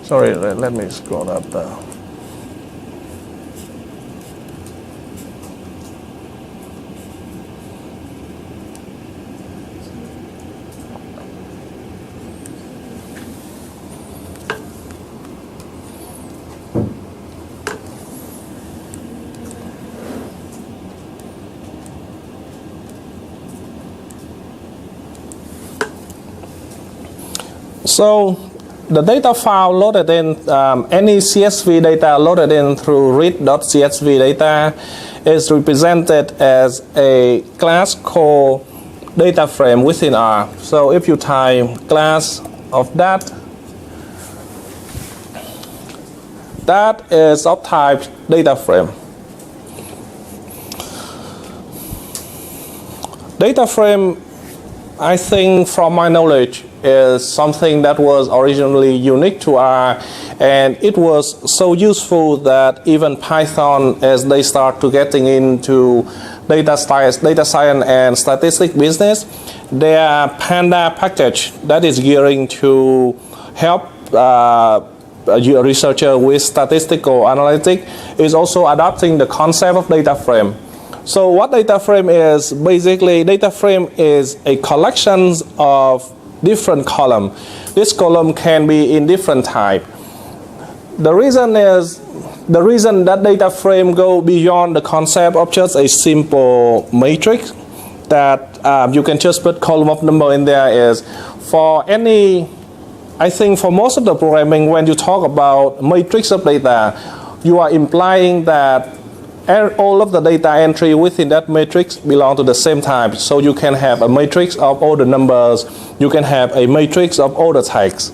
Sorry, let me scroll up there. So the data file loaded in, any CSV data loaded in through read.csv data is represented as a class called data frame within R. So if you type class of that is of type data frame. Data frame, I think from my knowledge, is something that was originally unique to R, and it was so useful that even Python, as they start to getting into data science and statistics business, their Panda package that is gearing to help a researcher with statistical analytics is also adopting the concept of data frame. So what data frame is, basically data frame is a collection of different column. This column can be in different type. The reason that data frame go beyond the concept of just a simple matrix that you can just put column of number in there is for any, I think for most of the programming, when you talk about matrix of data, you are implying that all of the data entry within that matrix belong to the same type. So you can have a matrix of all the numbers, you can have a matrix of all the text.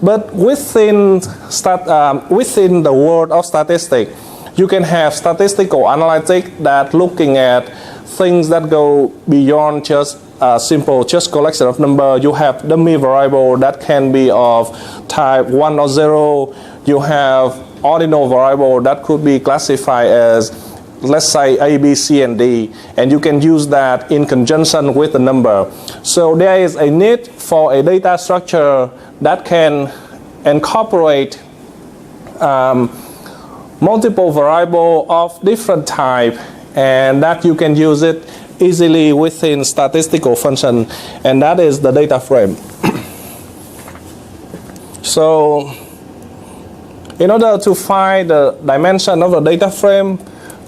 But within the world of statistics, you can have statistical analytics that looking at things that go beyond just simple collection of number. You have dummy variable that can be of type 1 or 0. You have ordinal variable that could be classified as, let's say, A, B, C, and D, and you can use that in conjunction with the number. So there is a need for a data structure that can incorporate multiple variables of different type, and that you can use it easily within statistical function, and that is the data frame. So in order to find the dimension of the data frame,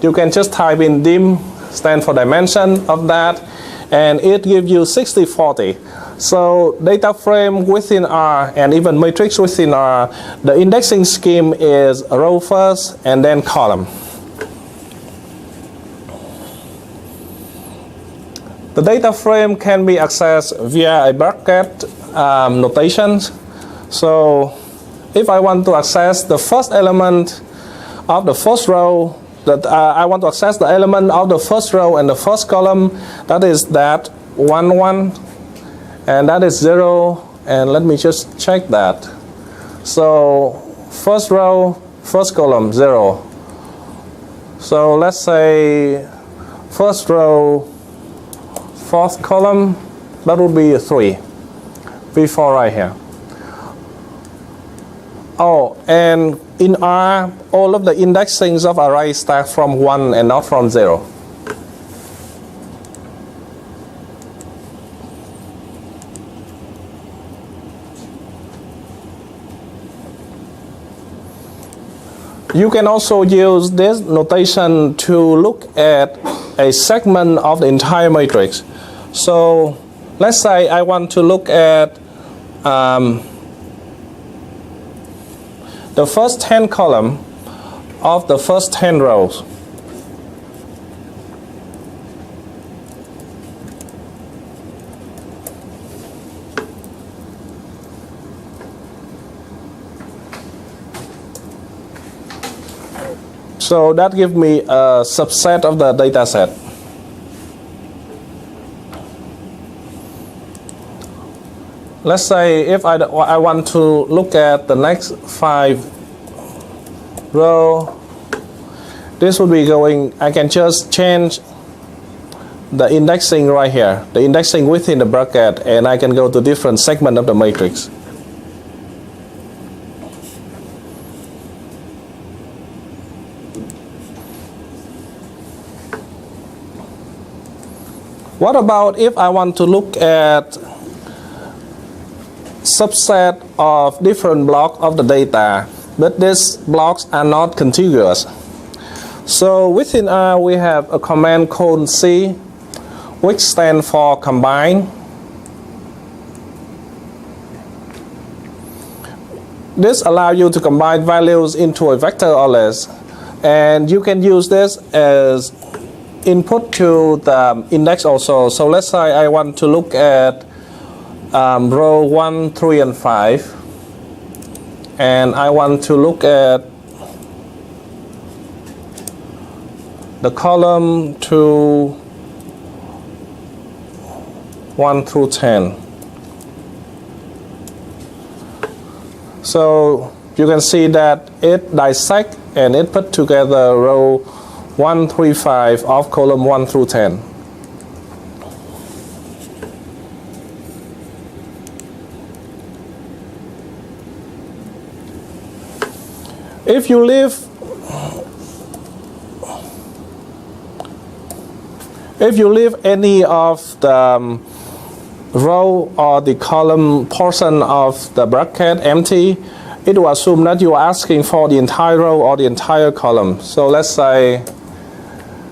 you can just type in dim, stand for dimension of that, and it gives you 6040. So data frame within R and even matrix within R, the indexing scheme is row first and then column. The data frame can be accessed via a bracket notation. So if I want to access the first element of the first row, I want to access the element of the first row and the first column, that is that 1, 1, and that is 0, and let me just check that. So first row, first column, 0. So let's say first row, fourth column, that would be 3, V4 right here. Oh, and in R, all of the indexings of array start from 1 and not from 0. You can also use this notation to look at a segment of the entire matrix. So let's say I want to look at the first 10 column of the first 10 rows. So that gives me a subset of the data set. Let's say if I want to look at the next 5 row, this would be going, I can just change the indexing right here, the indexing within the bracket, and I can go to different segment of the matrix. What about if I want to look at subset of different blocks of the data, but these blocks are not contiguous? So within R we have a command called C, which stands for combine. This allows you to combine values into a vector or less, and you can use this as input to the index also. So let's say I want to look at row 1, 3, and 5, and I want to look at the column to 1 through 10. So you can see that it dissects and it put together row 1, 3, 5 of column 1 through 10. If you leave any of the row or the column portion of the bracket empty, it will assume that you are asking for the entire row or the entire column. So let's say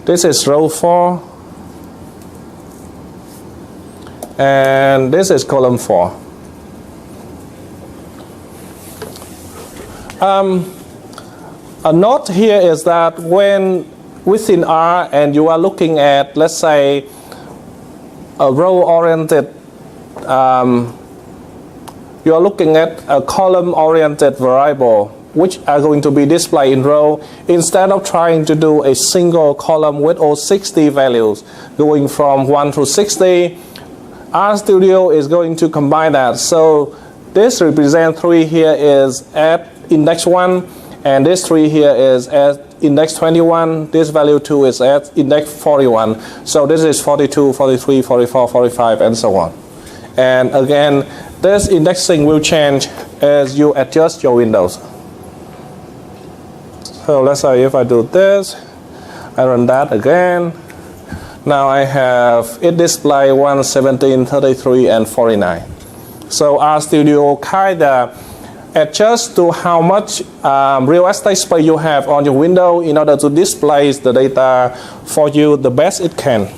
this is row 4 and this is column 4. A note here is that when within R and you are looking at, let's say, a row-oriented, you are looking at a column-oriented variable which are going to be displayed in row, instead of trying to do a single column with all 60 values going from 1 through 60, RStudio is going to combine that. So this represent 3 here is at index 1, and this 3 here is at index 21, this value 2 is at index 41. So this is 42, 43, 44, 45, and so on. And again, this indexing will change as you adjust your windows. So let's say if I do this, I run that again. Now I have it display 1, 17, 33, and 49. So RStudio kind of adjust to how much real estate space you have on your window in order to display the data for you the best it can.